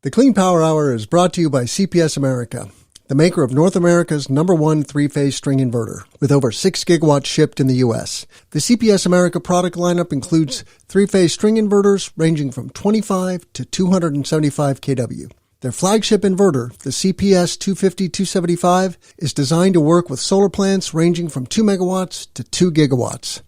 The Clean Power Hour is brought to you by CPS America, the maker of North America's #1 three-phase string inverter, with over 6 gigawatts shipped in the U.S. The CPS America product lineup includes three-phase string inverters ranging from 25 to 275 kW. Their flagship inverter, the CPS 250-275, is designed to work with solar plants ranging from 2 megawatts to 2 gigawatts.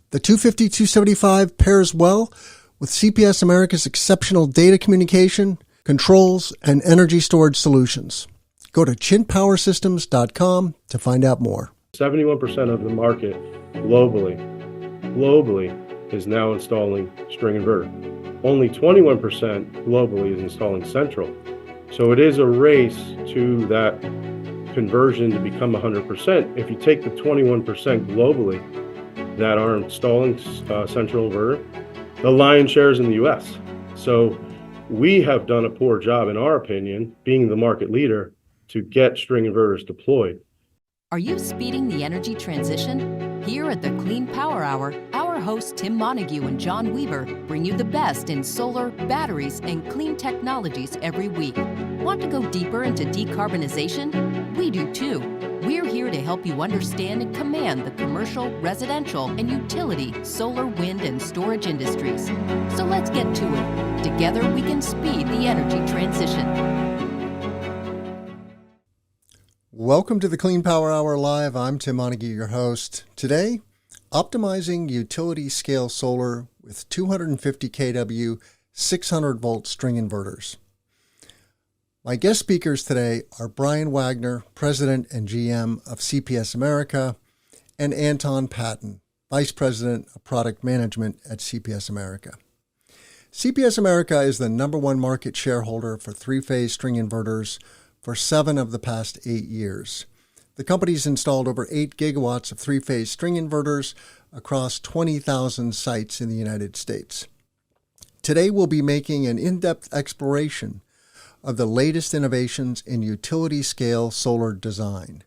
The 250-275 pairs well with CPS America's exceptional data communication, controls, and energy storage solutions. Go to chintpowersystems.com to find out more. 71% of the market globally is now installing string inverter. Only 21% globally is installing central. So it is a race to that conversion to become 100%. If you take the 21% globally that are installing central inverter, the lion's share is in the US. So we have done a poor job, in our opinion, being the market leader, to get string inverters deployed. Are you speeding the energy transition? Here at the Clean Power Hour, our hosts Tim Montague and John Weaver bring you the best in solar, batteries, and clean technologies every week. Want to go deeper into decarbonization? We do too. We're here to help you understand and command the commercial, residential, and utility solar, wind, and storage industries. So let's get to it. Together we can speed the energy transition. Welcome to the Clean Power Hour Live. I'm Tim Montague, your host. Today, optimizing utility-scale solar with 250 kW, 600-volt string inverters. My guest speakers today are Bryan Wagner, President and GM of CPS America, and Anton Patton, Vice President of Product Management at CPS America. CPS America is the #1 market shareholder for three-phase string inverters for 7 of the past 8 years. The company's installed over 8 gigawatts of three-phase string inverters across 20,000 sites in the United States. Today we'll be making an in-depth exploration of the latest innovations in utility-scale solar design.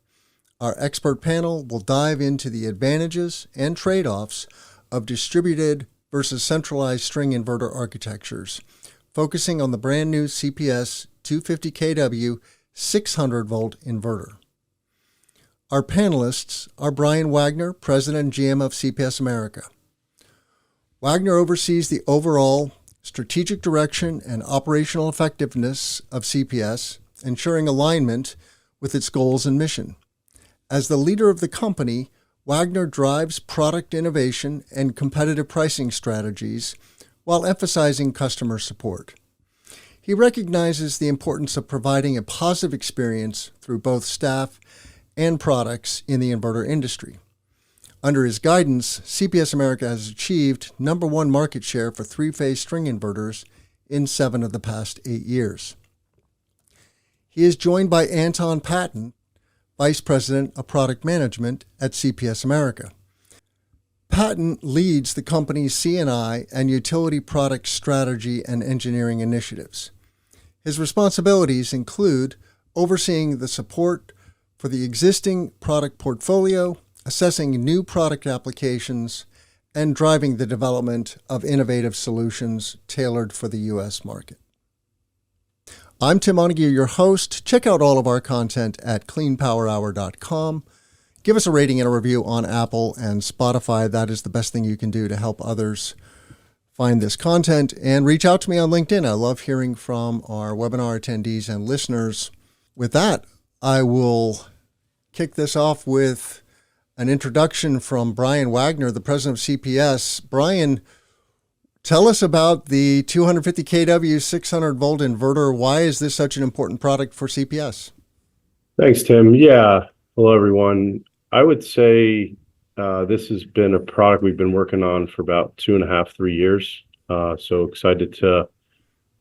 Our expert panel will dive into the advantages and trade-offs of distributed versus centralized string inverter architectures, focusing on the brand new CPS 250 kW 600-volt inverter. Our panelists are Bryan Wagner, President and GM of CPS America. Wagner oversees the overall strategic direction and operational effectiveness of CPS, ensuring alignment with its goals and mission. As the leader of the company, Wagner drives product innovation and competitive pricing strategies while emphasizing customer support. He recognizes the importance of providing a positive experience through both staff and products in the inverter industry. Under his guidance, CPS America has achieved #1 market share for three-phase string inverters in 7 of the past 8 years. He is joined by Anton Patton, Vice President of Product Management at CPS America. Patton leads the company's C&I and utility product strategy and engineering initiatives. His responsibilities include overseeing the support for the existing product portfolio, assessing new product applications, and driving the development of innovative solutions tailored for the U.S. market. I'm Tim Montague, your host. Check out all of our content at cleanpowerhour.com. Give us a rating and a review on Apple and Spotify. That is the best thing you can do to help others find this content. And reach out to me on LinkedIn. I love hearing from our webinar attendees and listeners. With that, I will kick this off with an introduction from Bryan Wagner, the president of CPS. Bryan, tell us about the 250 kW 600-volt inverter. Why is this such an important product for CPS? Thanks, Tim. Yeah. Hello, everyone. I would say this has been a product we've been working on for about 2.5, 3 years. So excited to,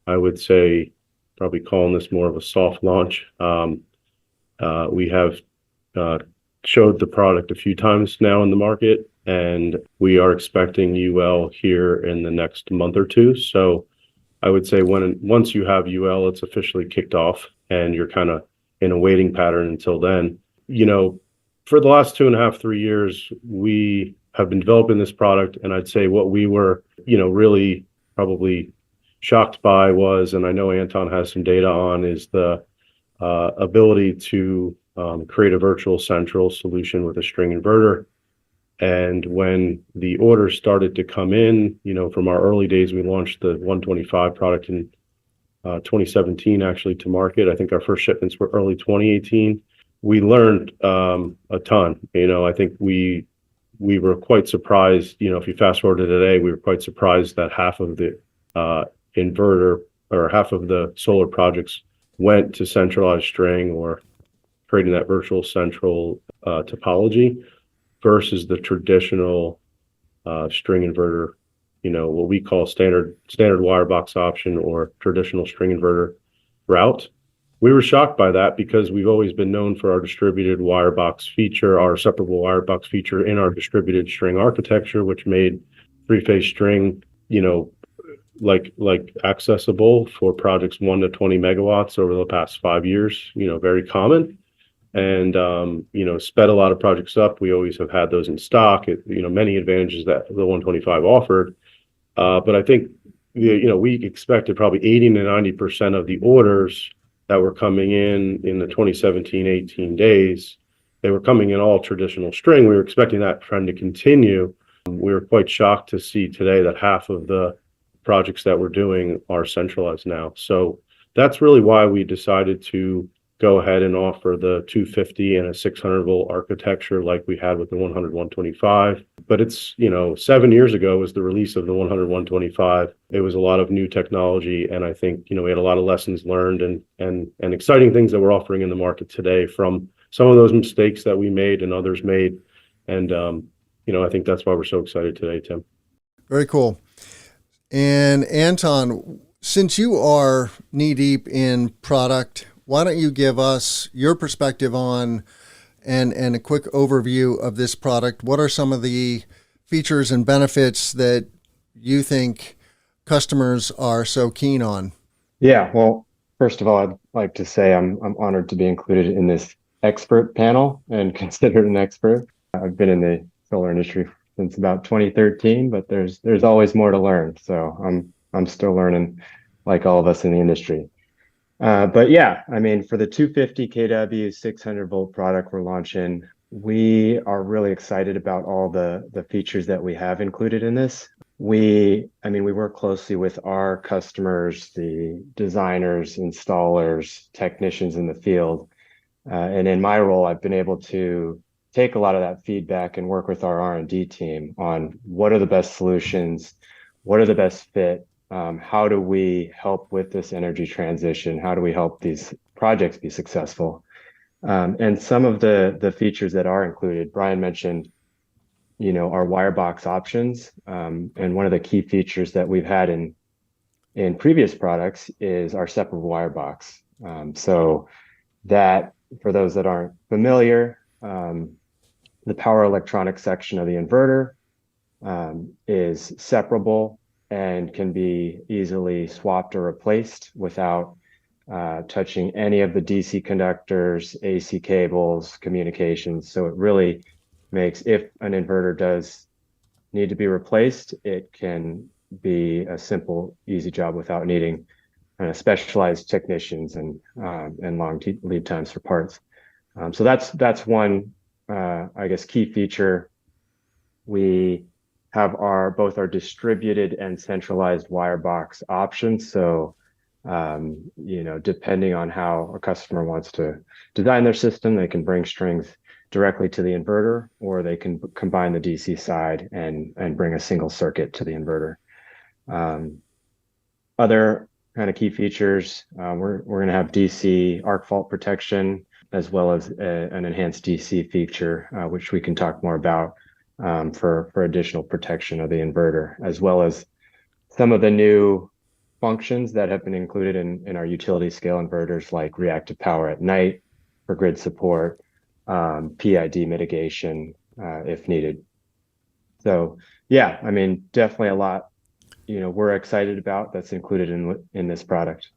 I would say, probably calling this more of a soft launch. We have showed the product a few times now in the market, and we are expecting UL here in the next month or two. So I would say once you have UL, it's officially kicked off, and you're kind of in a waiting pattern until then. You know, for the last 2.5, 3 years, we have been developing this product, and I'd say what we were, really probably shocked by was, and I know Anton has some data on, is the ability to create a virtual central solution with a string inverter. And when the orders started to come in, from our early days, we launched the 125 product in 2017, actually, to market. I think our first shipments were early 2018. We learned a ton. I think we were quite surprised. If you fast forward to today, we were quite surprised that half of the inverter or half of the solar projects went to centralized string or creating that virtual central topology versus the traditional string inverter, what we call standard wire box option or traditional string inverter route. We were shocked by that because we've always been known for our distributed wire box feature, our separable wire box feature in our distributed string architecture, which made three-phase string, like accessible for projects 1 to 20 megawatts over the past 5 years, very common. And, sped a lot of projects up. We always have had those in stock, many advantages that the 125 offered. But I think, we expected probably 80 to 90% of the orders that were coming in the 2017-18 days, they were coming in all traditional string. We were expecting that trend to continue. We were quite shocked to see today that half of the projects that we're doing are centralized now. So that's really why we decided to go ahead and offer the 250 and a 600 volt architecture like we had with the 100 125. But it's 7 years ago was the release of the 100 125. It was a lot of new technology, and I think we had a lot of lessons learned and exciting things that we're offering in the market today from some of those mistakes that we made and others made. And I think that's why we're so excited today, Tim. Very cool. And Anton, since you are knee deep in product, why don't you give us your perspective on and a quick overview of this product? What are some of the features and benefits that you think customers are so keen on? Yeah, well, first of all, I'd like to say I'm honored to be included in this expert panel and considered an expert. I've been in the solar industry since about 2013, but there's always more to learn. So I'm still learning, like all of us in the industry. But yeah, I mean, for the 250 kW 600 volt product we're launching, we are really excited about all the features that we have included in this. We work closely with our customers, the designers, installers, technicians in the field. And in my role, I've been able to take a lot of that feedback and work with our R&D team on what are the best solutions, what are the best fit, how do we help with this energy transition, how do we help these projects be successful. And some of the features that are included, Bryan mentioned, our wire box options. And one of the key features that we've had in previous products is our separable wire box. So that, for those that aren't familiar, the power electronics section of the inverter is separable and can be easily swapped or replaced without touching any of the DC conductors, AC cables, communications. So it really makes, if an inverter does need to be replaced, it can be a simple, easy job without needing specialized technicians and long lead times for parts. So that's one, I guess, key feature. We have both our distributed and centralized wire box options. So, depending on how a customer wants to design their system, they can bring strings directly to the inverter, or they can combine the DC side and bring a single circuit to the inverter. Other kind of key features, we're going to have DC arc fault protection, as well as an enhanced DC feature, which we can talk more about for additional protection of the inverter, as well as some of the new functions that have been included in our utility scale inverters, like reactive power at night for grid support, PID mitigation if needed. So yeah, I mean, definitely a lot, we're excited about that's included in this product.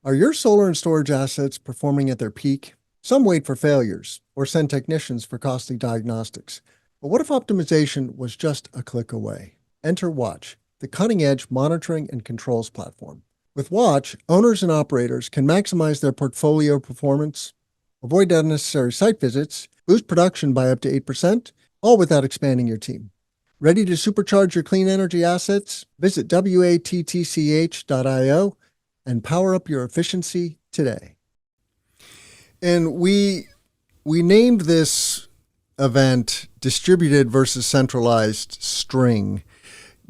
Are your solar and storage assets performing at their peak? Some wait for failures or send technicians for costly diagnostics. But what if optimization was just a click away? Enter Watch, the cutting-edge monitoring and controls platform. With Watch, owners and operators can maximize their portfolio performance, avoid unnecessary site visits, boost production by up to 8%, all without expanding your team. Ready to supercharge your clean energy assets? Visit wattch.io and power up your efficiency today. And we named this event Distributed versus Centralized String.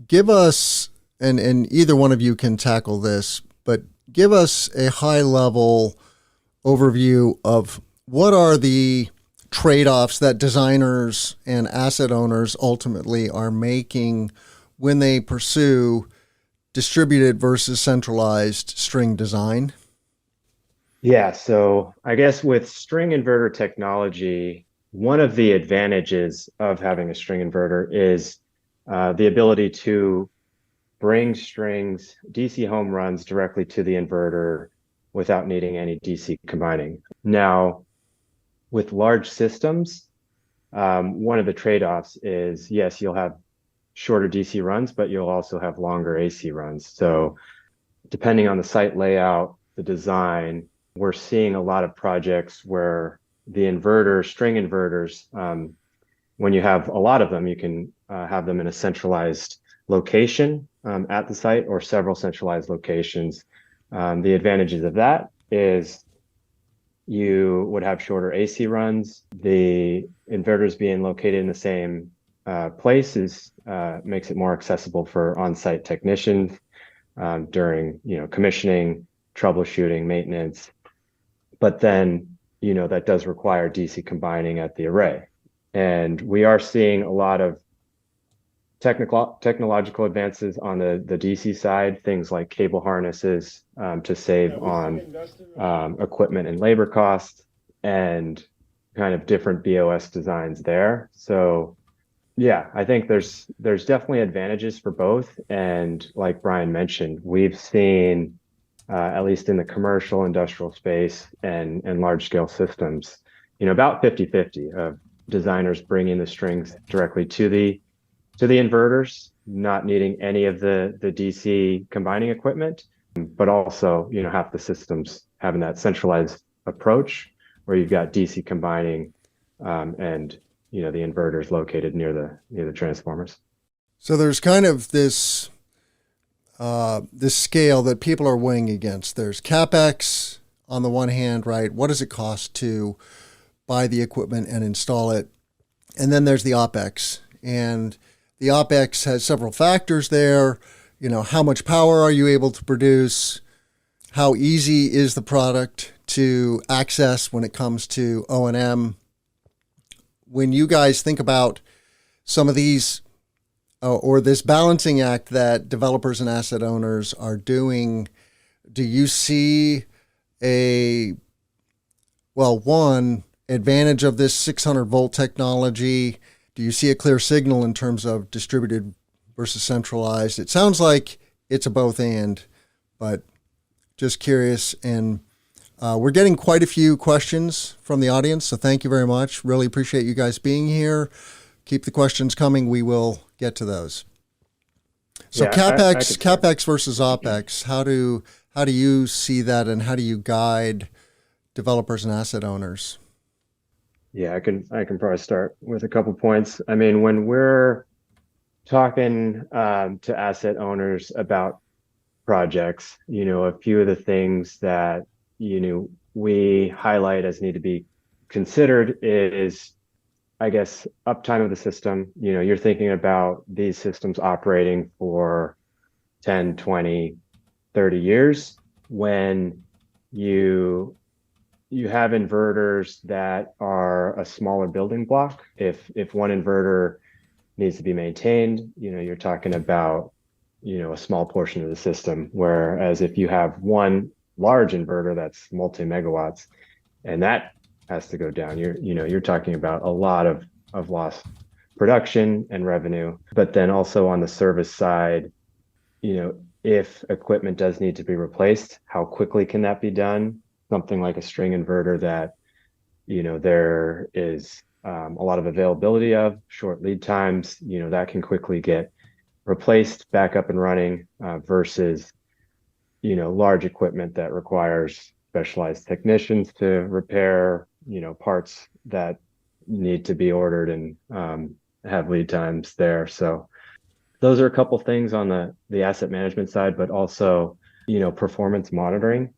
Give us, and either one of you can tackle this, but give us a high-level overview of what are the trade-offs that designers and asset owners ultimately are making when they pursue distributed versus centralized string design. Yeah, so I guess with string inverter technology, one of the advantages of having a string inverter is the ability to bring strings, DC home runs directly to the inverter without needing any DC combining. Now, with large systems, one of the trade-offs is, yes, you'll have shorter DC runs, but you'll also have longer AC runs. So depending on the site layout, the design, we're seeing a lot of projects where the inverter, string inverters, when you have a lot of them, you can have them in a centralized location at the site or several centralized locations. The advantages of that is you would have shorter AC runs. The inverters being located in the same place makes it more accessible for on-site technicians during commissioning, troubleshooting, maintenance. But then that does require DC combining at the array. And we are seeing a lot of technological advances on the DC side, things like cable harnesses to save on equipment and labor costs, and kind of different BOS designs there. So yeah, I think there's definitely advantages for both. And like Bryan mentioned, we've seen at least in the commercial industrial space and large scale systems, about 50-50 of designers bringing the strings directly to the inverters, not needing any of the DC combining equipment, but also, half the systems having that centralized approach where you've got DC combining and the inverters located near the transformers. So there's kind of this scale that people are weighing against. There's CapEx on the one hand, right? What does it cost to buy the equipment and install it? And then there's the OpEx. And the OpEx has several factors there. How much power are you able to produce? How easy is the product to access when it comes to O&M? When you guys think about some of these or this balancing act that developers and asset owners are doing, do you see one advantage of this 600 volt technology? Do you see a clear signal in terms of distributed versus centralized? It sounds like it's a both and, but just curious. And we're getting quite a few questions from the audience, so thank you very much. Really appreciate you guys being here. Keep the questions coming. We will get to those. So yeah, CapEx versus OpEx. How do you see that, and how do you guide developers and asset owners? Yeah, I can probably start with a couple points. I mean, when we're talking to asset owners about projects, a few of the things that we highlight as need to be considered is, I guess, uptime of the system. You're thinking about these systems operating for 10, 20, 30 years. When you have inverters that are a smaller building block, if one inverter needs to be maintained, you're talking about, a small portion of the system. Whereas if you have one large inverter that's multi-megawatts and that has to go down, you're talking about a lot of lost production and revenue. But then also on the service side, if equipment does need to be replaced, how quickly can that be done? Something like a string inverter that, there is a lot of availability of, short lead times, that can quickly get replaced, back up and running, versus large equipment that requires specialized technicians to repair, parts that need to be ordered and have lead times there. So those are a couple things on the asset management side, but also, performance monitoring.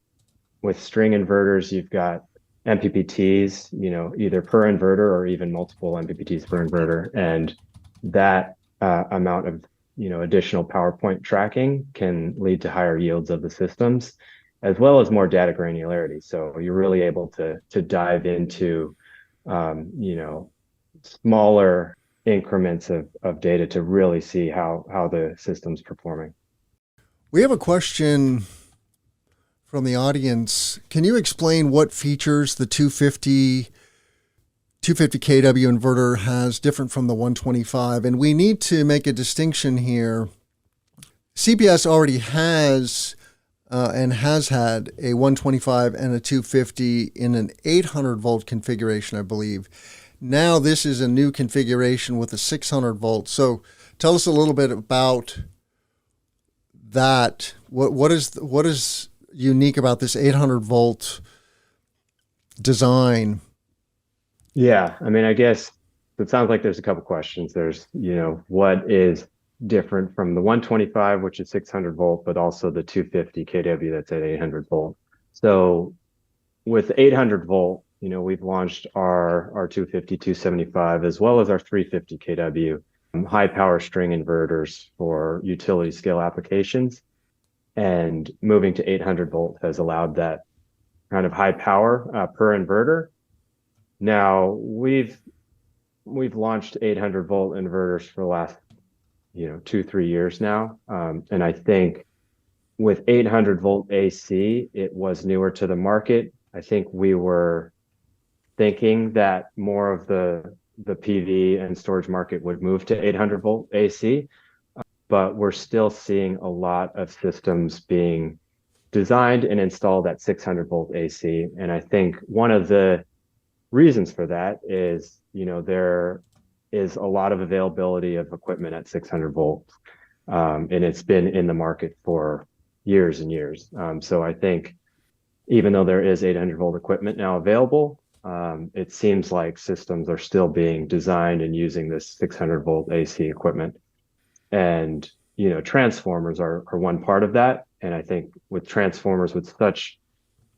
With string inverters, you've got MPPTs, either per inverter or even multiple MPPTs per inverter. And that amount of, additional power point tracking can lead to higher yields of the systems, as well as more data granularity. So you're really able to dive into, smaller increments of data to really see how the system's performing. We have a question from the audience. Can you explain what features the 250 kW inverter has different from the 125? And we need to make a distinction here. CPS already has and has had a 125 and a 250 in an 800 volt configuration, I believe. Now this is a new configuration with a 600 volt. So tell us a little bit about that. What is unique about this 800 volt design? Yeah, I mean, I guess it sounds like there's a couple questions. There's, what is different from the 125, which is 600 volt, but also the 250 kW that's at 800 volt. So with 800 volt, we've launched our 250, 275, as well as our 350 kW high power string inverters for utility scale applications. And moving to 800 volt has allowed that kind of high power per inverter. Now we've launched 800 volt inverters for the last 2-3 years now, and I think with 800 volt AC it was newer to the market. I think we were thinking that more of the PV and storage market would move to 800 volt AC, but we're still seeing a lot of systems being designed and installed at 600 volt AC, and I think one of the reasons for that is, there is a lot of availability of equipment at 600 volts, and it's been in the market for years and years. So I think even though there is 800 volt equipment now available, it seems like systems are still being designed and using this 600 volt AC equipment. And, transformers are one part of that. And I think with transformers with such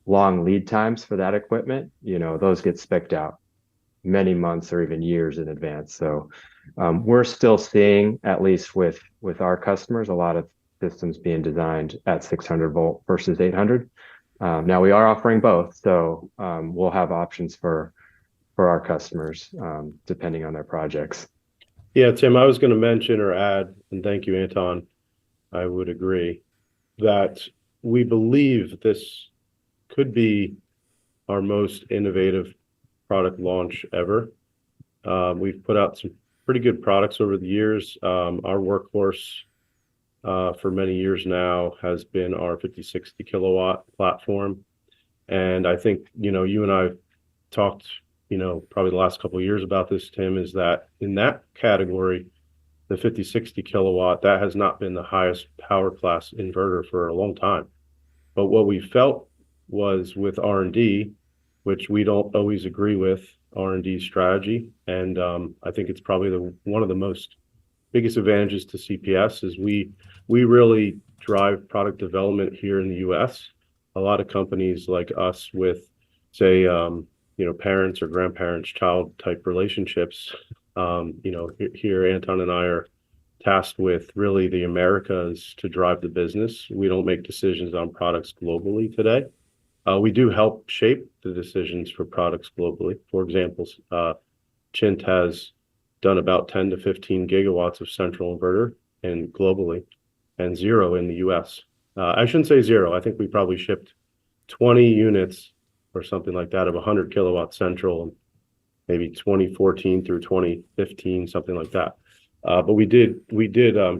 long lead times for that equipment, those get spec'd out many months or even years in advance. So we're still seeing, at least with our customers, a lot of systems being designed at 600 volt versus 800. Now we are offering both, so we'll have options for our customers depending on their projects. Yeah, Tim, I was going to mention or add, and thank you, Anton, I would agree, that we believe this could be our most innovative product launch ever. We've put out some pretty good products over the years. Our workhorse for many years now has been our 5060 kilowatt platform. And I think, you and I have talked, probably the last couple of years about this, Tim, is that in that category, the 5060 kilowatt, that has not been the highest power class inverter for a long time. But what we felt was with R&D, which we don't always agree with R&D strategy. And I think it's probably one of the most biggest advantages to CPS is we really drive product development here in the US. A lot of companies like us with, say, parents or grandparents, child type relationships, here Anton and I are tasked with really the Americas to drive the business. We don't make decisions on products globally today. We do help shape the decisions for products globally. For example, Chint has done about 10 to 15 gigawatts of central inverter and globally, and 0 in the US. I shouldn't say 0. I think we probably shipped 20 units or something like that of 100 kilowatt central, maybe 2014 through 2015, something like that. But we did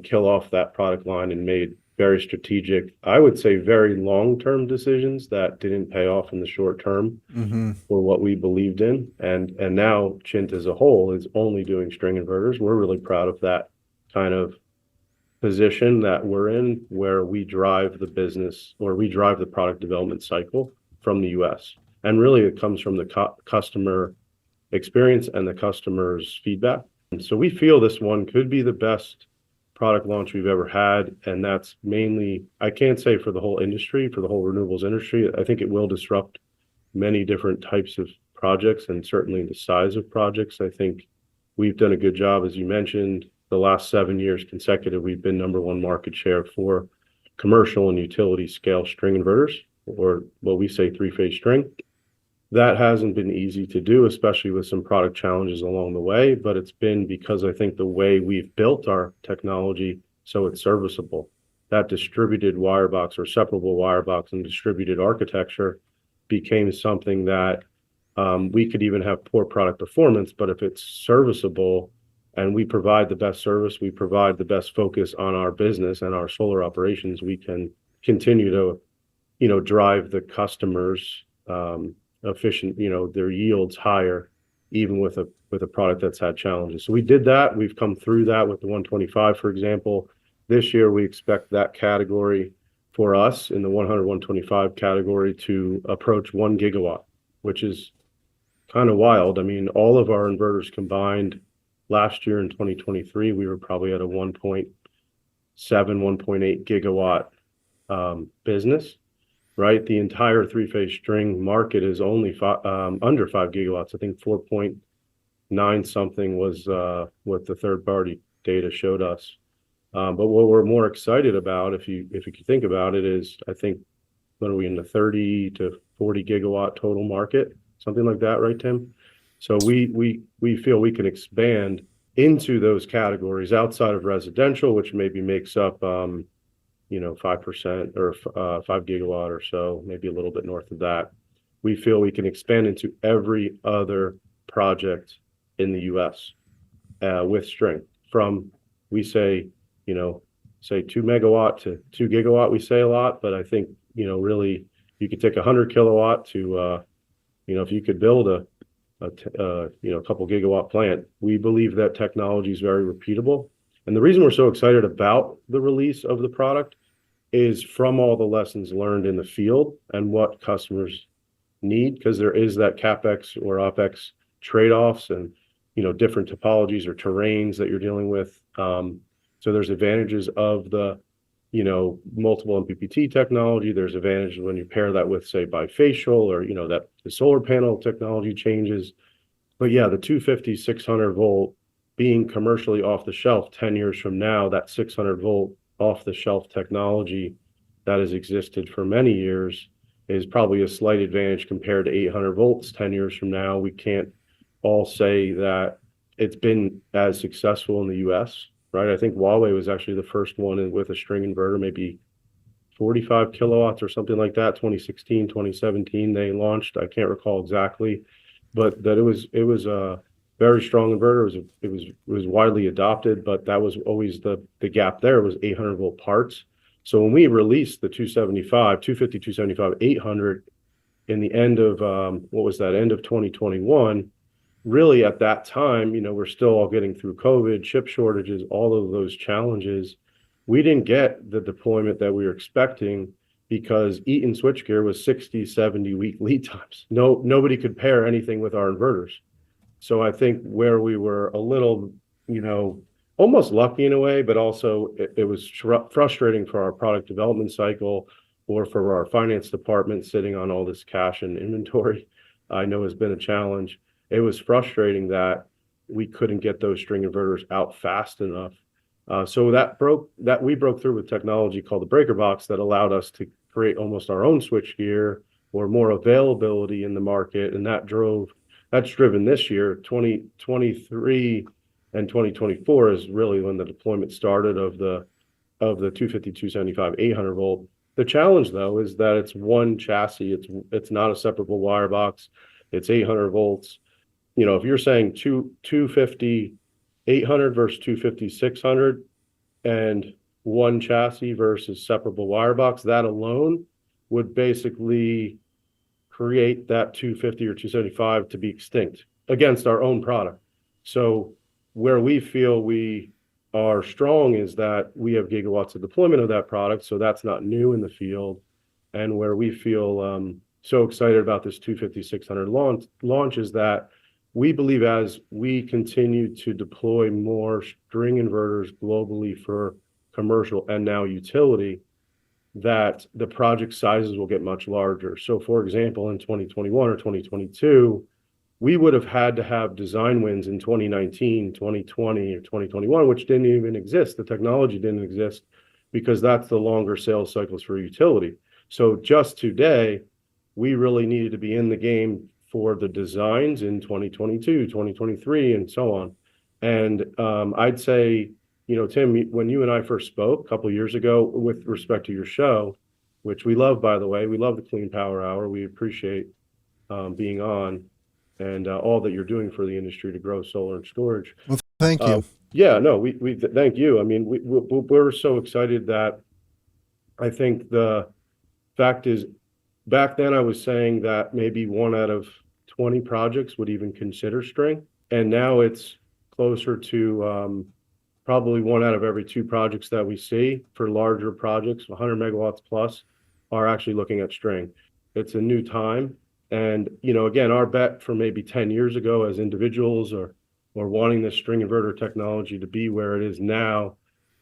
kill off that product line and made very strategic, I would say very long-term decisions that didn't pay off in the short term for what we believed in. And now Chint as a whole is only doing string inverters. We're really proud of that kind of position that we're in where we drive the business or we drive the product development cycle from the US. And really it comes from the customer experience and the customer's feedback. And so we feel this one could be the best product launch we've ever had. And that's mainly, I can't say for the whole industry, for the whole renewables industry. I think it will disrupt many different types of projects and certainly the size of projects. I think we've done a good job, as you mentioned. The last 7 years consecutive, we've been number one market share for commercial and utility scale string inverters, or what we say three-phase string. That hasn't been easy to do, especially with some product challenges along the way, but it's been because I think the way we've built our technology so it's serviceable. That distributed wire box or separable wire box and distributed architecture became something that we could even have poor product performance, but if it's serviceable, and we provide the best service, we provide the best focus on our business and our solar operations, we can continue to, drive the customers efficient, their yields higher, even with a product that's had challenges. So we did that. We've come through that with the 125, for example. This year, we expect that category for us in the 100, 125 category to approach 1 gigawatt, which is kind of wild. I mean, all of our inverters combined last year in 2023, we were probably at a 1.7, 1.8 gigawatt business, right? The entire three-phase string market is only under 5 gigawatts. I think 4.9 something was what the third-party data showed us. But what we're more excited about, if you think about it, is I think what are we in the 30 to 40 gigawatt total market, something like that, right, Tim? So we feel we can expand into those categories outside of residential, which maybe makes up 5% or 5 gigawatt or so, maybe a little bit north of that. We feel we can expand into every other project in the U.S. With string. From we say 2 megawatt to 2 gigawatt. We say a lot, but I think really you could take 100 kilowatt to if you could build a couple gigawatt plant. We believe that technology is very repeatable. And the reason we're so excited about the release of the product is from all the lessons learned in the field and what customers need, because there is that CapEx or OpEx trade-offs and, different topologies or terrains that you're dealing with. So there's advantages of the, multiple MPPT technology. There's advantages when you pair that with, say, bifacial or, that the solar panel technology changes. But yeah, the 250, 600 volt being commercially off the shelf 10 years from now, that 600 volt off the shelf technology that has existed for many years is probably a slight advantage compared to 800 volts 10 years from now. We can't all say that it's been as successful in the US, right? I think Huawei was actually the first one with a string inverter, maybe 45 kilowatts or something like that. 2016, 2017, they launched. I can't recall exactly, but that it was a very strong inverter. It was widely adopted, but that was always the gap there was 800 volt parts. So when we released the 275, 250, 275, 800 in the end of, end of 2021, really at that time, we're still all getting through COVID, chip shortages, all of those challenges. We didn't get the deployment that we were expecting because Eaton switchgear was 60, 70 week lead times. Nobody could pair anything with our inverters. So I think where we were a little, almost lucky in a way, but also it was frustrating for our product development cycle or for our finance department sitting on all this cash and inventory, I know has been a challenge. It was frustrating that we couldn't get those string inverters out fast enough. So we broke through with technology called the breaker box that allowed us to create almost our own switchgear or more availability in the market. And that's driven this year. 2023 and 2024 is really when the deployment started of the 250, 275, 800 volt. The challenge though is that it's one chassis. It's not a separable wire box. It's 800 volts. If you're saying 250, 800 versus 250, 600 and one chassis versus separable wire box, that alone would basically create that 250 or 275 to be extinct against our own product. So where we feel we are strong is that we have gigawatts of deployment of that product, so that's not new in the field. And where we feel so excited about this 250-600 launch is that we believe as we continue to deploy more string inverters globally for commercial and now utility, that the project sizes will get much larger. So for example, in 2021 or 2022, we would have had to have design wins in 2019, 2020, or 2021, which didn't even exist. The technology didn't exist because that's the longer sales cycles for utility. So just today, we really needed to be in the game for the designs in 2022, 2023, and so on. And I'd say, Tim, when you and I first spoke a couple of years ago with respect to your show, which we love, by the way, we love the Clean Power Hour. We appreciate being on and all that you're doing for the industry to grow solar and storage. Well, thank you. Yeah, no, we thank you. I mean, we're so excited that I think the fact is, back then I was saying that maybe 1 out of 20 projects would even consider string. And now it's closer to probably 1 out of every 2 projects that we see for larger projects, 100 megawatts plus, are actually looking at string. It's a new time. And, again, our bet from maybe 10 years ago as individuals or wanting this string inverter technology to be where it is now,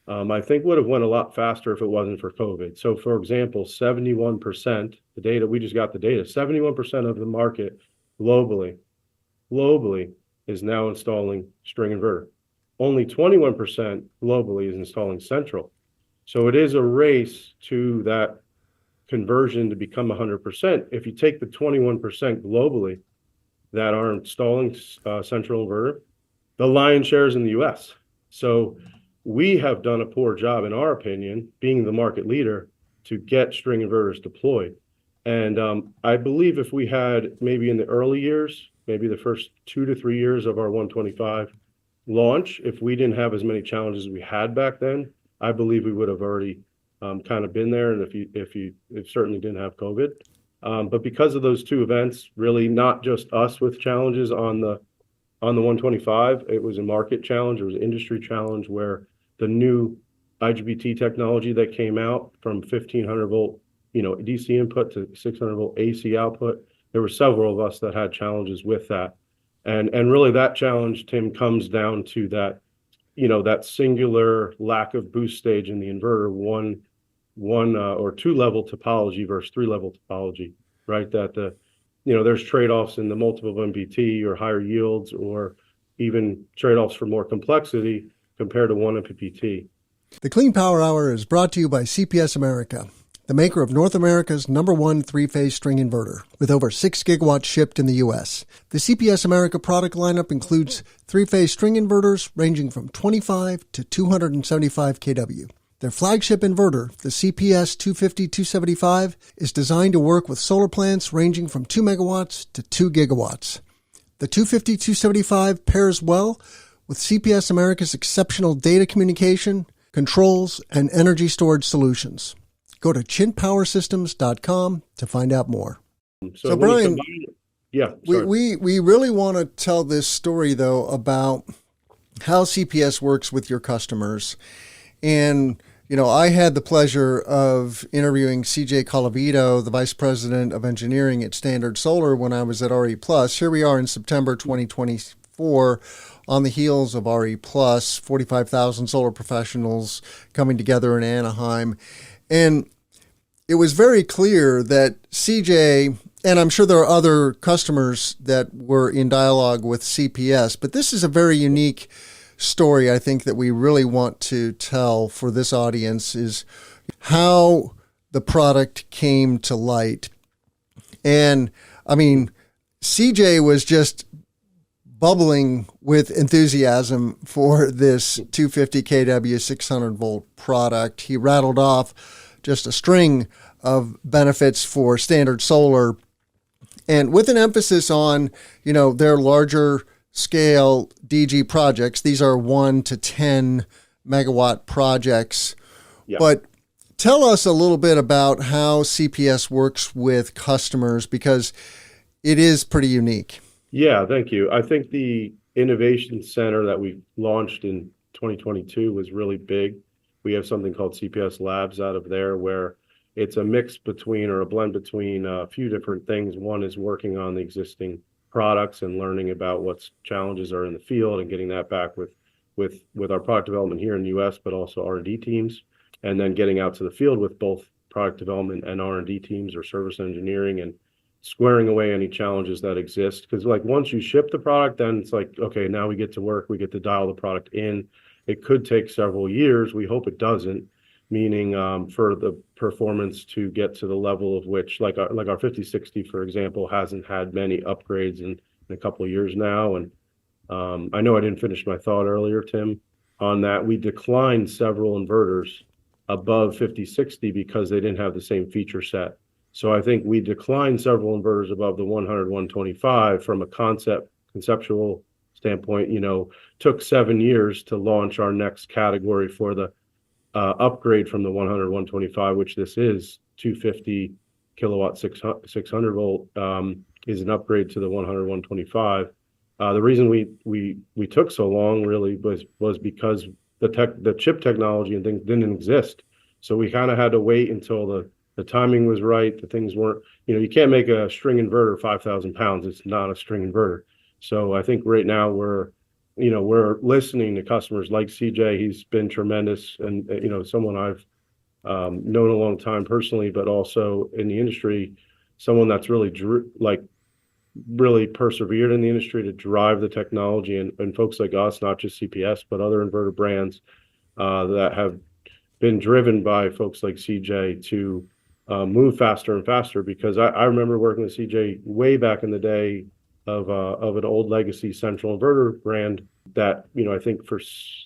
I think would have went a lot faster if it wasn't for COVID. So, for example, 71%, the data, we just got the data, 71% of the market globally is now installing string inverter. Only 21% globally is installing central. So it is a race to that conversion to become 100%. If you take the 21% globally that are installing central inverter, the lion's share is in the US. So we have done a poor job, in our opinion, being the market leader, to get string inverters deployed. And I believe if we had maybe in the early years, maybe the first 2 to 3 years of our 125 launch, if we didn't have as many challenges as we had back then, I believe we would have already kind of been there. And if certainly didn't have COVID. But because of those 2 events, really not just us with challenges on the 125, it was a market challenge, it was an industry challenge where the new IGBT technology that came out from 1500 volt, DC input to 600 volt AC output, there were several of us that had challenges with that. And really that challenge, Tim, comes down to that, that singular lack of boost stage in the inverter, one or 2 level topology versus 3 level topology, right? That there's trade-offs in the multiple of MPT or higher yields, or even trade-offs for more complexity compared to 1 MPPT. The Clean Power Hour is brought to you by CPS America, the maker of North America's #1 3-phase string inverter, with over 6 gigawatts shipped in the U.S. The CPS America product lineup includes 3-phase string inverters ranging from 25 to 275 kW. Their flagship inverter, the CPS 250-275, is designed to work with solar plants ranging from 2 megawatts to 2 gigawatts. The 250-275 pairs well with CPS America's exceptional data communication, controls, and energy storage solutions. Go to chintpowersystems.com to find out more. So Bryan, we really want to tell this story, though, about how CPS works with your customers. And I had the pleasure of interviewing CJ Colavito, the Vice President of Engineering at Standard Solar, when I was at RE+. Here we are in September 2024 on the heels of RE+, 45,000 solar professionals coming together in Anaheim. And it was very clear that CJ, and I'm sure there are other customers that were in dialogue with CPS, but this is a very unique story, I think, that we really want to tell for this audience, is how the product came to light. And I mean, CJ was just bubbling with enthusiasm for this 250 kW 600 volt product. He rattled off just a string of benefits for Standard Solar, and with an emphasis on, their larger scale DG projects. These are 1 to 10 megawatt projects. Yeah. But tell us a little bit about how CPS works with customers, because it is pretty unique. Yeah, thank you. I think the innovation center that we launched in 2022 was really big. We have something called CPS Labs out of there where it's a mix between or a blend between a few different things. One is working on the existing products and learning about what challenges are in the field and getting that back with our product development here in the US, but also R&D teams, and then getting out to the field with both product development and R&D teams or service engineering and squaring away any challenges that exist. Because like once you ship the product, then it's like, okay, now we get to work, we get to dial the product in. It could take several years. We hope it doesn't, meaning for the performance to get to the level of which, like our 5060, for example, hasn't had many upgrades in a couple of years now. And I know I didn't finish my thought earlier, Tim, on that. We declined several inverters above 5060 because they didn't have the same feature set. So I think we declined several inverters above the 100, 125 from a conceptual standpoint. Took 7 years to launch our next category for the upgrade from the 100, 125, which this is 250 kilowatt 600 volt is an upgrade to the 100, 125. The reason we took so long really was because the chip technology and things didn't exist. So we kind of had to wait until the timing was right. The things weren't, you can't make a string inverter 5,000 pounds. It's not a string inverter. So I think right now we're listening to customers like CJ. He's been tremendous and, someone I've known a long time personally, but also in the industry, someone that's really really persevered in the industry to drive the technology and folks like us, not just CPS, but other inverter brands that have been driven by folks like CJ to move faster and faster. Because I remember working with CJ way back in the day of an old legacy central inverter brand that, I think for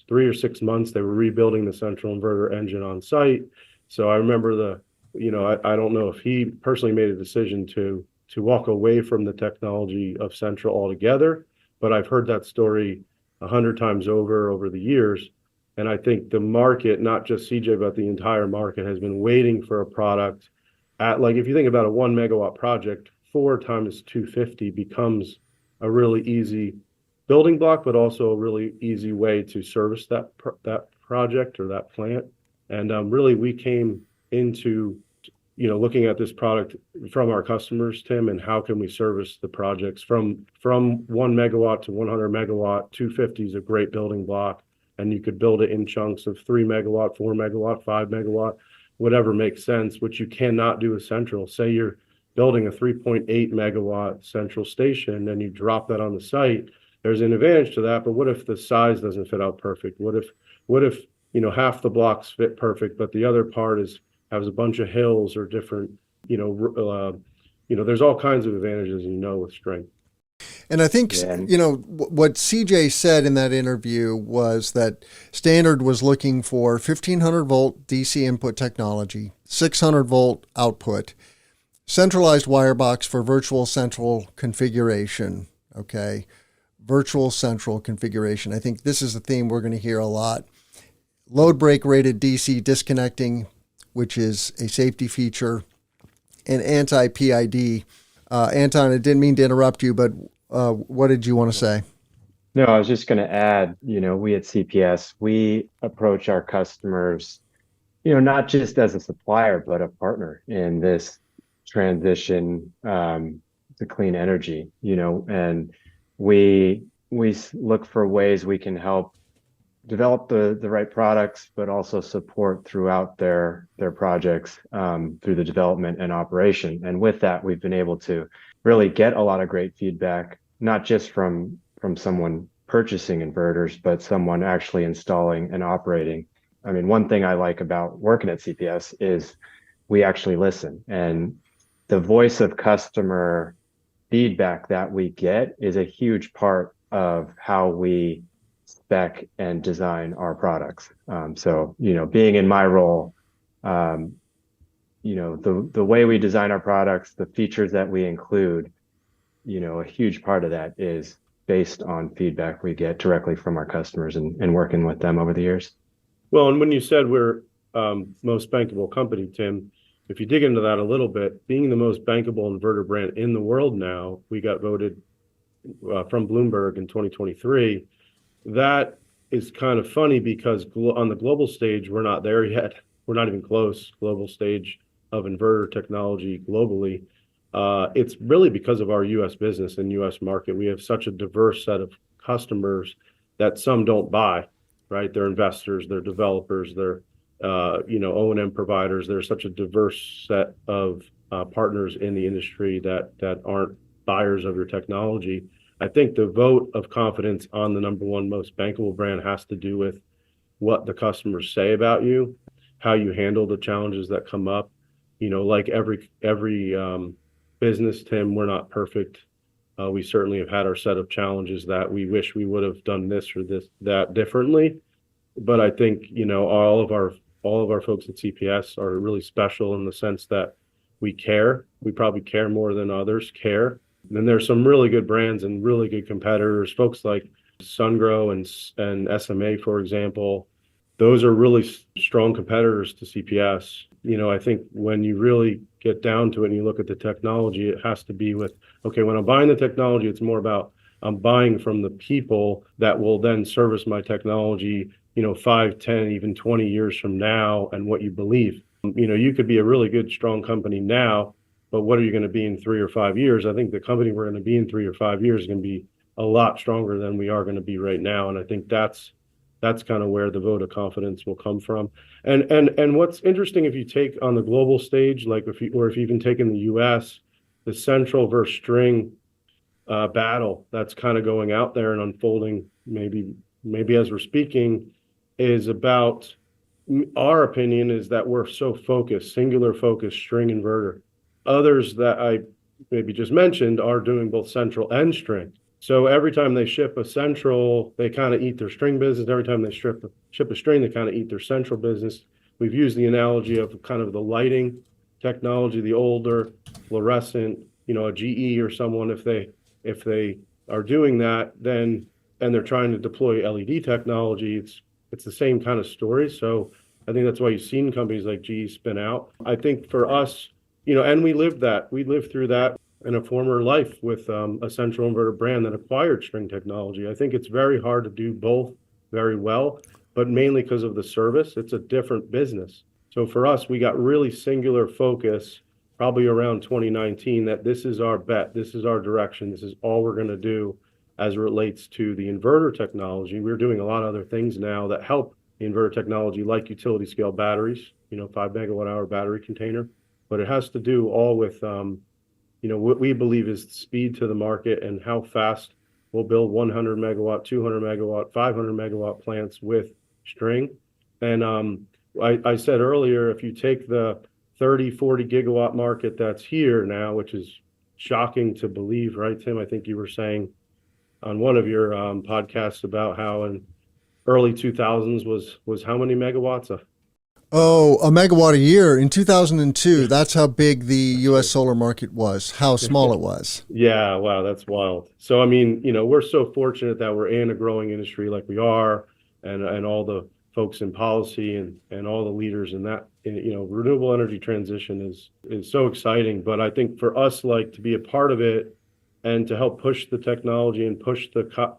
3 or 6 months, they were rebuilding the central inverter engine on site. So I remember I don't know if he personally made a decision to walk away from the technology of central altogether, but I've heard that story 100 times over the years. And I think the market, not just CJ, but the entire market has been waiting for a product at, like, if you think about a 1 megawatt project, 4 times 250 becomes a really easy building block, but also a really easy way to service that project or that plant. And really we came into looking at this product from our customers, Tim, and how can we service the projects from 1 megawatt to 100 megawatt. 250 is a great building block, and you could build it in chunks of 3 megawatt, 4 megawatt, 5 megawatt, whatever makes sense, which you cannot do with central. Say you're building a 3.8 megawatt central station and you drop that on the site. There's an advantage to that, but what if the size doesn't fit out perfect? What if half the blocks fit perfect, but the other part has a bunch of hills or different, there's all kinds of advantages, with strength. And I think, what CJ said in that interview was that Standard was looking for 1500 volt DC input technology, 600 volt output, centralized wire box for virtual central configuration. Okay. Virtual central configuration. I think this is the theme we're going to hear a lot. Load break rated DC disconnecting, which is a safety feature, and anti-PID. Anton, I didn't mean to interrupt you, but what did you want to say? No, I was just going to add, we at CPS, we approach our customers, not just as a supplier, but a partner in this transition to clean energy, and we look for ways we can help develop the right products, but also support throughout their projects through the development and operation. And with that, we've been able to really get a lot of great feedback, not just from someone purchasing inverters, but someone actually installing and operating. I mean, one thing I like about working at CPS is we actually listen, and the voice of customer feedback that we get is a huge part of how we spec and design our products. So, being in my role, the way we design our products, the features that we include, a huge part of that is based on feedback we get directly from our customers and working with them over the years. Well, and when you said we're most bankable company, Tim, if you dig into that a little bit, being the most bankable inverter brand in the world now, we got voted from Bloomberg in 2023. That is kind of funny because on the global stage, we're not there yet. We're not even close, global stage of inverter technology globally. It's really because of our U.S. business and U.S. market. We have such a diverse set of customers that some don't buy, right? They're investors, they're developers, they're O&M providers. There's such a diverse set of partners in the industry that aren't buyers of your technology. I think the vote of confidence on the number one most bankable brand has to do with what the customers say about you, how you handle the challenges that come up. Like every business, Tim, we're not perfect. We certainly have had our set of challenges that we wish we would have done this or that differently. But I think, all of our folks at CPS are really special in the sense that we care. We probably care more than others care. And then there's some really good brands and really good competitors, folks like SunGrow and SMA, for example. Those are really strong competitors to CPS. I think when you really get down to it and you look at the technology, it has to be with, okay, when I'm buying the technology, it's more about I'm buying from the people that will then service my technology, 5, 10, even 20 years from now, and what you believe. You could be a really good, strong company now, but what are you going to be in 3 or 5 years? I think the company we're going to be in 3 or 5 years is going to be a lot stronger than we are going to be right now. And I think that's kind of where the vote of confidence will come from. And what's interesting, if you take on the global stage, like if you even take in the US, the central versus string battle that's kind of going out there and unfolding, maybe as we're speaking, is about, our opinion is that we're so focused, singular focus, string inverter. Others that I maybe just mentioned are doing both central and string. So every time they ship a central, they kind of eat their string business. Every time they ship a string, they kind of eat their central business. We've used the analogy of kind of the lighting technology, the older fluorescent, a GE or someone, if they are doing that, then, and they're trying to deploy LED technology, it's the same kind of story. So I think that's why you've seen companies like GE spin out. I think for us, and we lived through that in a former life with a central inverter brand that acquired string technology. I think it's very hard to do both very well, but mainly because of the service. It's a different business. So for us, we got really singular focus probably around 2019 that this is our bet, this is our direction, this is all we're going to do as it relates to the inverter technology. We're doing a lot of other things now that help the inverter technology, like utility scale batteries, 5 megawatt hour battery container. But it has to do all with what we believe is speed to the market and how fast we'll build 100 megawatt, 200 megawatt, 500 megawatt plants with string. And I said earlier, if you take the 30, 40 gigawatt market that's here now, which is shocking to believe, right, Tim? I think you were saying on one of your podcasts about how in early 2000s was how many megawatts? A megawatt a year in 2002. That's how big the U.S. solar market was, how small it was. Yeah, wow, that's wild. So, I mean, we're so fortunate that we're in a growing industry like we are, and all the folks in policy and all the leaders in that, renewable energy transition is so exciting. But I think for us, like, to be a part of it and to help push the technology and push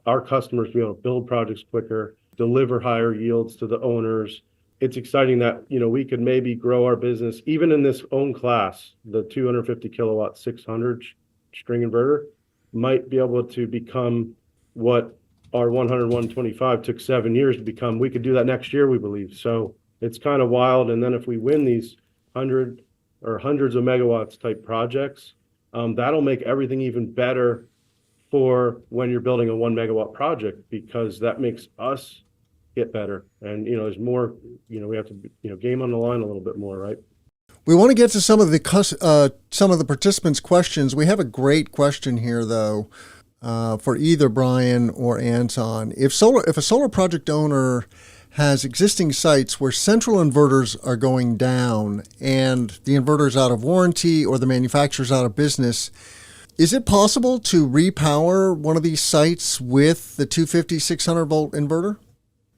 our customers to be able to build projects quicker, deliver higher yields to the owners, it's exciting that, we could maybe grow our business even in this own class. The 250 kilowatt 600 string inverter might be able to become what our 125 took 7 years to become. We could do that next year, we believe. So it's kind of wild. And then if we win these 100 or hundreds of megawatts type projects, that'll make everything even better for when you're building a 1 megawatt project, because that makes us get better. And, there's more, we have to, game on the line a little bit more, right? We want to get to some of the participants' questions. We have a great question here, though, for either Bryan or Anton. If a solar project owner has existing sites where central inverters are going down and the inverter's out of warranty or the manufacturer's out of business, is it possible to repower one of these sites with the 250 600 volt inverter?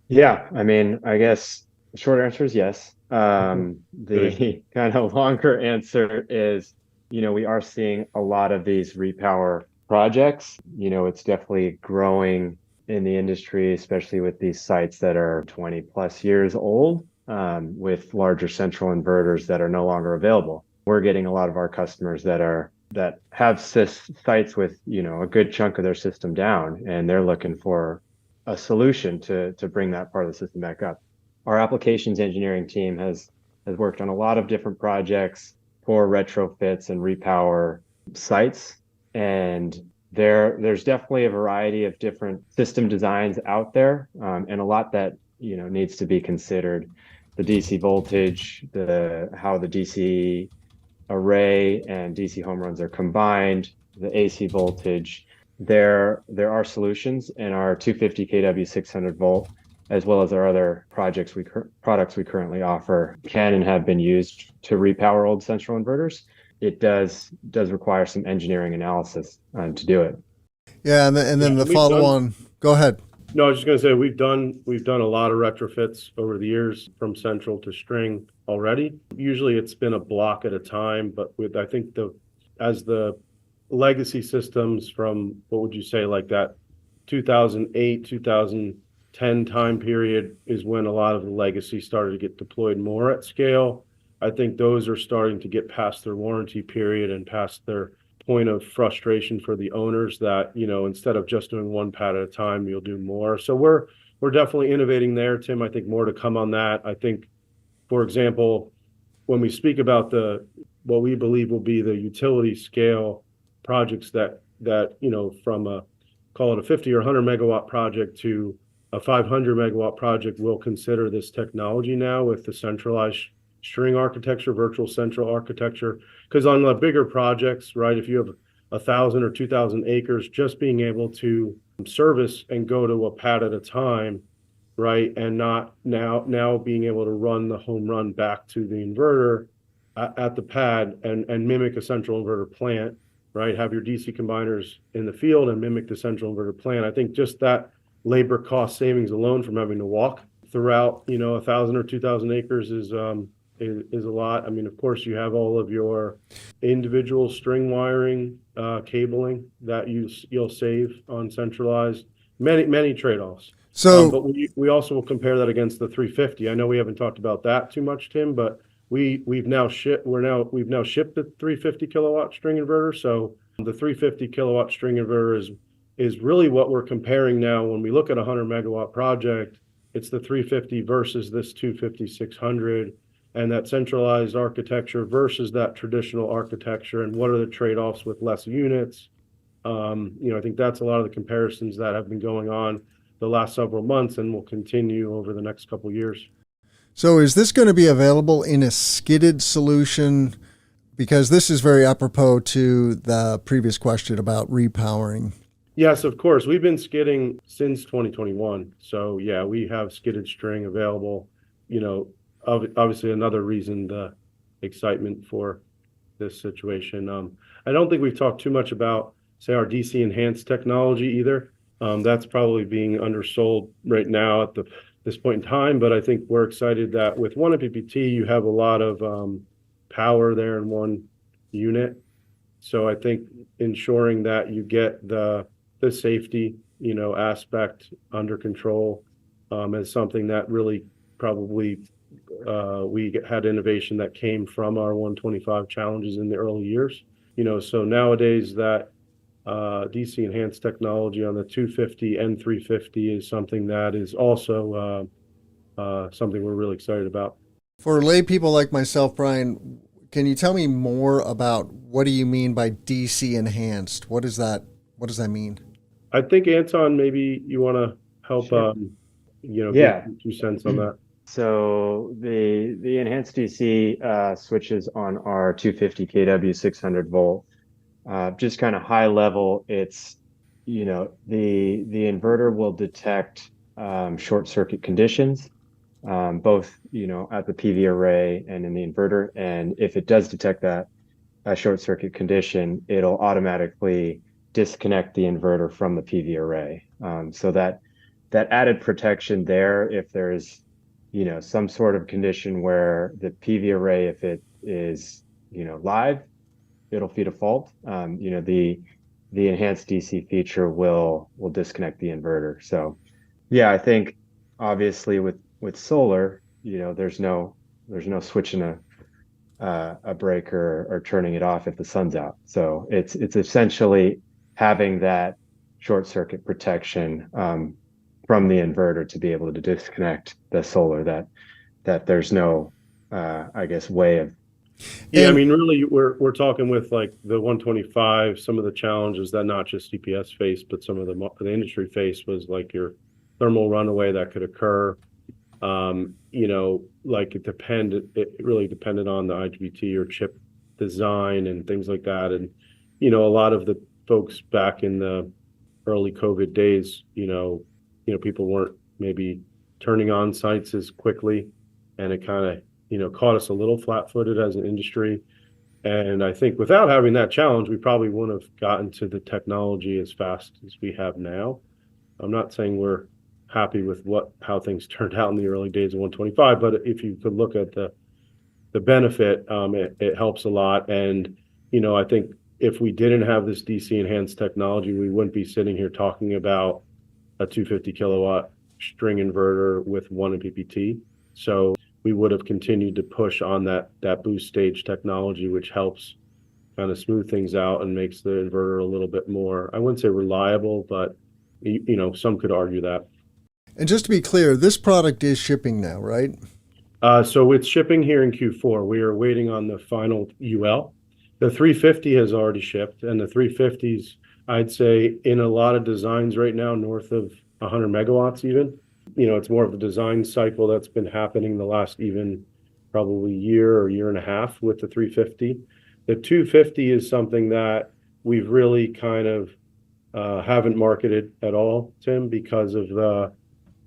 Yeah, I mean, I guess the short answer is yes. The kind of longer answer is, we are seeing a lot of these repower projects. It's definitely growing in the industry, especially with these sites that are 20 plus years old, with larger central inverters that are no longer available. We're getting a lot of our customers that have sites with, a good chunk of their system down, and they're looking for a solution to bring that part of the system back up. Our applications engineering team has worked on a lot of different projects for retrofits and repower sites, and there's definitely a variety of different system designs out there, and a lot that needs to be considered. The DC voltage, how the DC array and DC home runs are combined, the AC voltage. There are solutions in our 250 kW 600 volt, as well as our other products we currently offer, can and have been used to repower old central inverters. It does require some engineering analysis to do it. Yeah, and then the follow on. Go ahead. No, I was just going to say we've done a lot of retrofits over the years from central to string already. Usually it's been a block at a time, but I think as the legacy systems from, what would you say, like that 2008, 2010 time period is when a lot of the legacy started to get deployed more at scale. I think those are starting to get past their warranty period and past their point of frustration for the owners that, instead of just doing one pad at a time, you'll do more. So we're definitely innovating there, Tim. I think more to come on that. I think, for example, when we speak about what we believe will be the utility scale projects that from call it a 50 or 100 megawatt project to a 500 megawatt project, we'll consider this technology now with the centralized string architecture, virtual central architecture. Because on the bigger projects, right, if you have 1,000 or 2,000 acres, just being able to service and go to a pad at a time, right, and not now being able to run the home run back to the inverter at the pad and mimic a central inverter plant, right, have your DC combiners in the field and mimic the central inverter plant. I think just that labor cost savings alone from having to walk throughout, 1,000 or 2,000 acres is a lot. I mean, of course, you have all of your individual string wiring, cabling that you'll save on centralized. Many trade-offs. So, but we also will compare that against the 350. I know we haven't talked about that too much, Tim, but we've now shipped the 350 kilowatt string inverter. So the 350 kilowatt string inverter is really what we're comparing now. When we look at a 100 megawatt project, it's the 350 versus this 250 600. And that centralized architecture versus that traditional architecture, and what are the trade-offs with less units? I think that's a lot of the comparisons that have been going on the last several months and will continue over the next couple of years. So is this going to be available in a skidded solution? Because this is very apropos to the previous question about repowering. Yes, of course. We've been skidding since 2021. So yeah, we have skidded string available. Obviously another reason the excitement for this situation. I don't think we've talked too much about, say, our DC enhanced technology either. That's probably being undersold right now at this point in time, but I think we're excited that with one MPPT, you have a lot of power there in one unit. So I think ensuring that you get the safety, aspect under control is something that really probably we had innovation that came from our 125 challenges in the early years. So nowadays that DC enhanced technology on the 250 and 350 is something that is also something we're really excited about. For lay people like myself, Bryan, can you tell me more about what do you mean by DC enhanced? What does that mean? I think, Anton, maybe you want to help, Sure. give 2 cents on that. So the enhanced DC switches on our 250 kW 600 volt, just kind of high level. It's the inverter will detect short circuit conditions, both at the PV array and in the inverter. And if it does detect that a short circuit condition, it'll automatically disconnect the inverter from the PV array. So that added protection there, if there's some sort of condition where the PV array, if it is live, it'll feed a fault. the enhanced DC feature will disconnect the inverter. So yeah, I think obviously with solar, there's no switching a breaker or turning it off if the sun's out. So it's essentially having that short circuit protection from the inverter to be able to disconnect the solar that there's no I guess way of. Yeah, I mean, really, we're talking with like the 125. Some of the challenges that not just CPS faced, but some of the industry faced was like your thermal runaway that could occur. Like it really depended on the IGBT or chip design and things like that. And a lot of the folks back in the early COVID days, people weren't maybe turning on sites as quickly, and it kind of caught us a little flat-footed as an industry. And I think without having that challenge, we probably wouldn't have gotten to the technology as fast as we have now. I'm not saying we're happy with how things turned out in the early days of 125, but if you could look at the benefit, it helps a lot. And I think if we didn't have this DC enhanced technology, we wouldn't be sitting here talking about a 250 kilowatt string inverter with one MPPT. So we would have continued to push on that boost stage technology, which helps kind of smooth things out and makes the inverter a little bit more, I wouldn't say reliable, but some could argue that. And just to be clear, this product is shipping now, right? So it's shipping here in Q4. We are waiting on the final UL. The 350 has already shipped, and the 350s, I'd say in a lot of designs right now, north of 100 megawatts even. It's more of a design cycle that's been happening the last even probably year or year and a half with the 350. The 250 is something that we've really kind of haven't marketed at all, Tim, because of the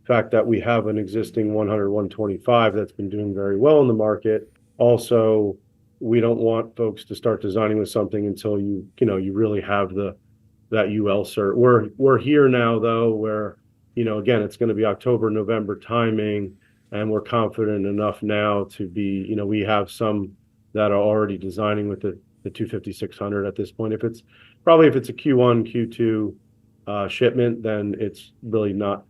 fact that we have an existing 100, 125 that's been doing very well in the market. Also, we don't want folks to start designing with something until you really have that UL cert. We're here now though, where again, it's going to be October, November timing, and we're confident enough now to be, we have some that are already designing with the 250-600 at this point. If it's a Q1, Q2 shipment, then it's really not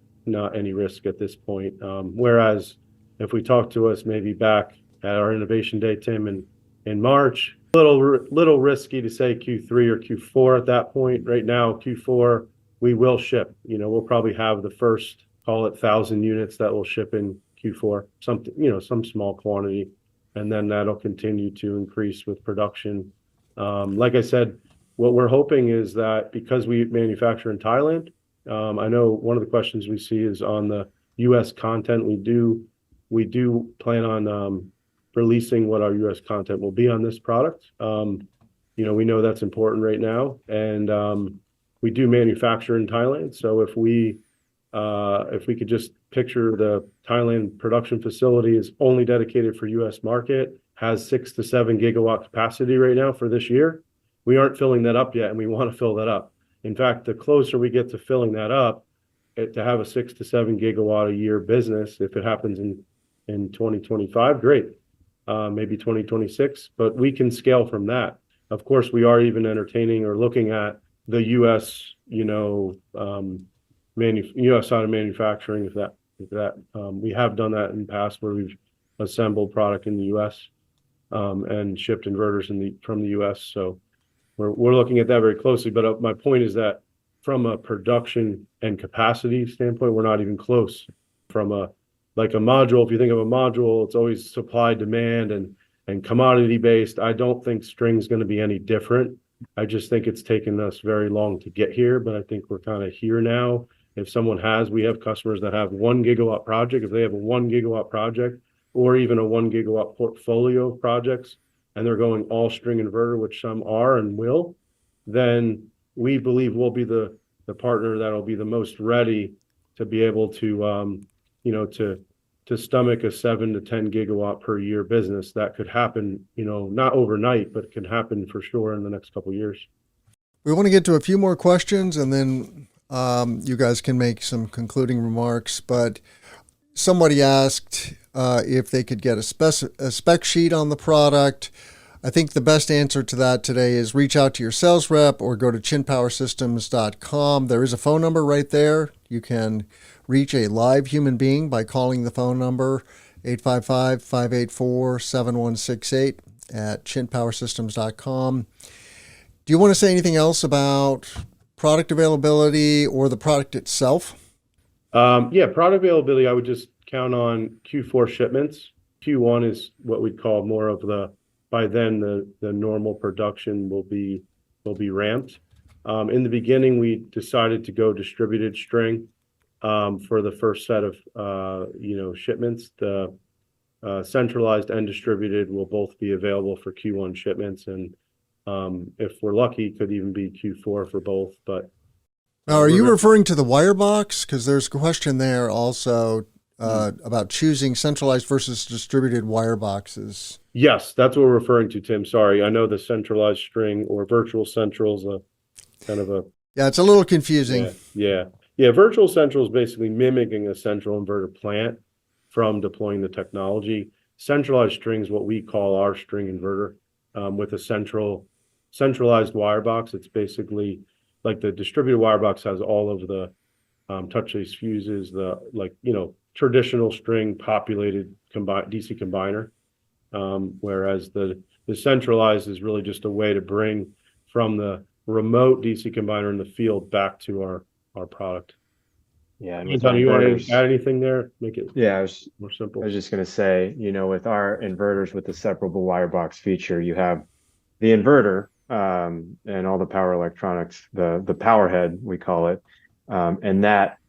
any risk at this point. Whereas if we talk to us maybe back at our Innovation Day, Tim, in March, little risky to say Q3 or Q4 at that point. Right now, Q4, we will ship. We'll probably have the first, call it 1,000 units that will ship in Q4, some small quantity, and then that'll continue to increase with production. Like I said, what we're hoping is that because we manufacture in Thailand, I know one of the questions we see is on the U.S. content. We do plan on releasing what our U.S. content will be on this product. We know that's important right now, and we do manufacture in Thailand. So if we could just picture the Thailand production facility is only dedicated for U.S. market, has 6 to 7 gigawatt capacity right now for this year. We aren't filling that up yet, and we want to fill that up. In fact, the closer we get to filling that up, to have a 6 to 7 gigawatt a year business, if it happens in 2025, great. Maybe 2026, but we can scale from that. Of course, we are even entertaining or looking at the U.S. U.S. side of manufacturing. If that we have done that in the past, where we've assembled product in the U.S. And shipped inverters from the U.S. So we're looking at that very closely. But my point is that from a production and capacity standpoint, we're not even close. From a module, if you think of a module, it's always supply, demand, and commodity based. I don't think string's going to be any different. I just think it's taken us very long to get here, but I think we're kind of here now. If we have customers that have 1 gigawatt project, if they have a 1 gigawatt project or even a 1 gigawatt portfolio of projects, and they're going all string inverter, which some are and will, then we believe we'll be the partner that'll be the most ready to be able to, to stomach a 7 to 10 gigawatt per year business that could happen, not overnight, but can happen for sure in the next couple of years. We want to get to a few more questions, and then you guys can make some concluding remarks. But somebody asked if they could get a spec sheet on the product, I think the best answer to that today is reach out to your sales rep or go to chinpowersystems.com. There is a phone number right there. You can reach a live human being by calling the phone number 855-584-7168 at chinpowersystems.com. Do you want to say anything else about product availability or the product itself? Product availability, I would just count on Q4 shipments. Q1 is what we'd call more of by then the normal production will be ramped. In the beginning, we decided to go distributed string for the first set of shipments. The centralized and distributed will both be available for Q1 shipments, and if we're lucky, could even be Q4 for both. But now, are you referring to the wire box? Because there's a question there also about choosing centralized versus distributed wire boxes. Yes, that's what we're referring to, Tim. Sorry, I know the centralized string or virtual central is a kind of a it's a little confusing. Yeah. Virtual central is basically mimicking a central inverter plant from deploying the technology. Centralized string is what we call our string inverter with a centralized wire box. It's basically like the distributed wire box has all of the touchless fuses, traditional string populated DC combiner, whereas the centralized is really just a way to bring from the remote DC combiner in the field back to our product. Yeah, and Anton, you want to add anything there? Make it more simple. I was just going to say, with our inverters with the separable wire box feature, you have the inverter and all the power electronics, the power head, we call it, and that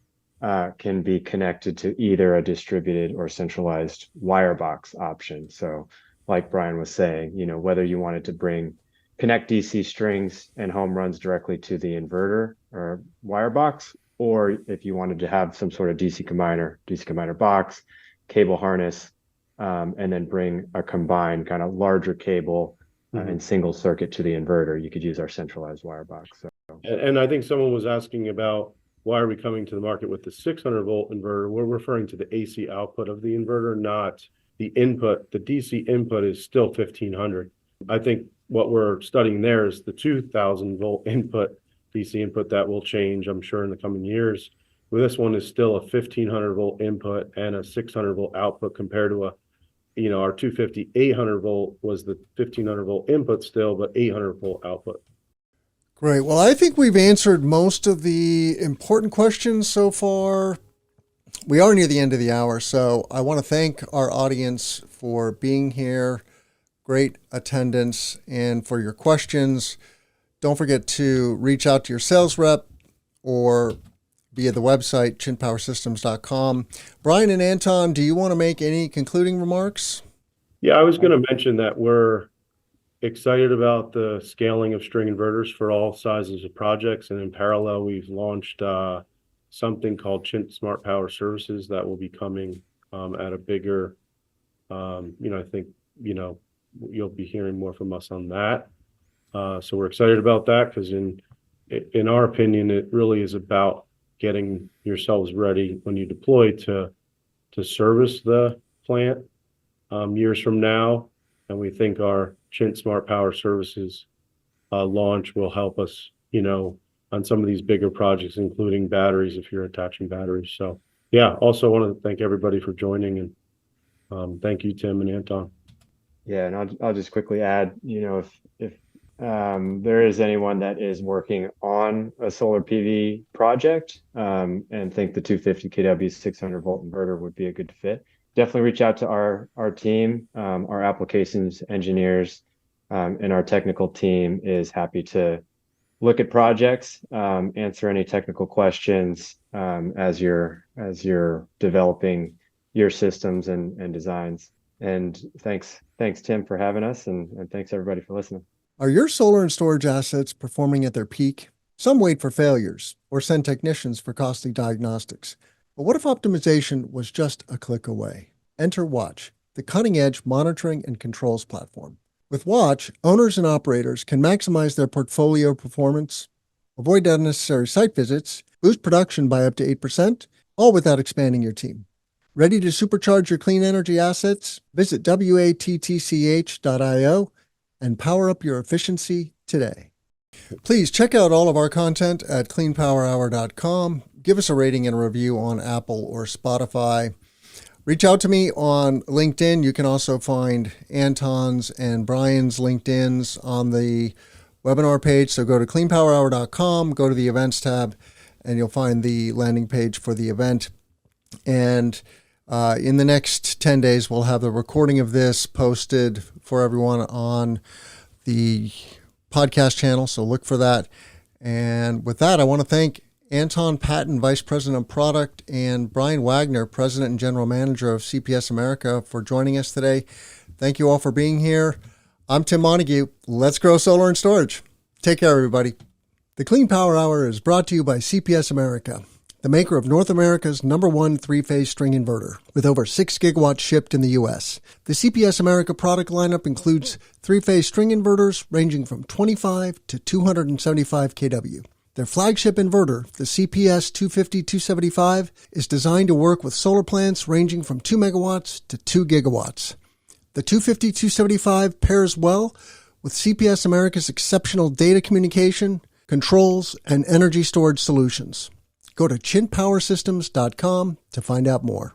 can be connected to either a distributed or centralized wire box option. So like Bryan was saying, whether you wanted to connect DC strings and home runs directly to the inverter or wire box, or if you wanted to have some sort of DC combiner box, cable harness, and then bring a combined kind of larger cable and single circuit to the inverter, you could use our centralized wire box. So. And I think someone was asking about why are we coming to the market with the 600 volt inverter? We're referring to the AC output of the inverter, not the input. The DC input is still 1500. I think what we're studying there is the 2000 volt input, DC input. That will change, I'm sure, in the coming years. Well, this one is still a 1500 volt input and a 600 volt output compared to our 250 800 volt was the 1500 volt input still, but 800 volt output. Great. Well, I think we've answered most of the important questions so far. We are near the end of the hour, so I want to thank our audience for being here. Great attendance and for your questions. Don't forget to reach out to your sales rep or via the website, chinpowersystems.com. Bryan and Anton, do you want to make any concluding remarks? Yeah, I was going to mention that we're excited about the scaling of string inverters for all sizes of projects. And in parallel, we've launched something called Chint Smart Power Services that will be coming at a bigger, I think, you'll be hearing more from us on that. So we're excited about that because in our opinion, it really is about getting yourselves ready when you deploy to service the plant years from now. And we think our Chint Smart Power Services launch will help us, on some of these bigger projects, including batteries, if you're attaching batteries. So, also want to thank everybody for joining, and thank you, Tim and Anton. Yeah, and I'll just quickly add, if there is anyone that is working on a solar PV project and think the 250 kW 600 volt inverter would be a good fit, definitely reach out to our team. Our applications engineers and our technical team is happy to look at projects, answer any technical questions as you're developing your systems and designs. And thanks Tim for having us, and thanks everybody for listening. Are your solar and storage assets performing at their peak? Some wait for failures or send technicians for costly diagnostics. But what if optimization was just a click away? Enter Watch, the cutting-edge monitoring and controls platform. With Watch, owners and operators can maximize their portfolio performance, avoid unnecessary site visits, boost production by up to 8%, all without expanding your team. Ready to supercharge your clean energy assets? Visit wattch.io and power up your efficiency today. Please check out all of our content at cleanpowerhour.com. Give us a rating and a review on Apple or Spotify. Reach out to me on LinkedIn. You can also find Anton's and Bryan's LinkedIn's on the webinar page. So go to cleanpowerhour.com, go to the events tab, and you'll find the landing page for the event. And in the next 10 days, we'll have the recording of this posted for everyone on the podcast channel. So look for that. And with that, I want to thank Anton Patton, Vice President of Product, and Bryan Wagner, President and General Manager of CPS America, for joining us today. Thank you all for being here. I'm Tim Montague. Let's grow solar and storage. Take care, everybody. The Clean Power Hour is brought to you by CPS America, the maker of North America's #1 three-phase string inverter, with over 6 gigawatts shipped in the U.S. The CPS America product lineup includes three-phase string inverters ranging from 25 to 275 kW. Their flagship inverter, the CPS 250-275, is designed to work with solar plants ranging from 2 megawatts to 2 gigawatts. The 250-275 pairs well with CPS America's exceptional data communication, controls, and energy storage solutions. Go to chintpowersystems.com to find out more.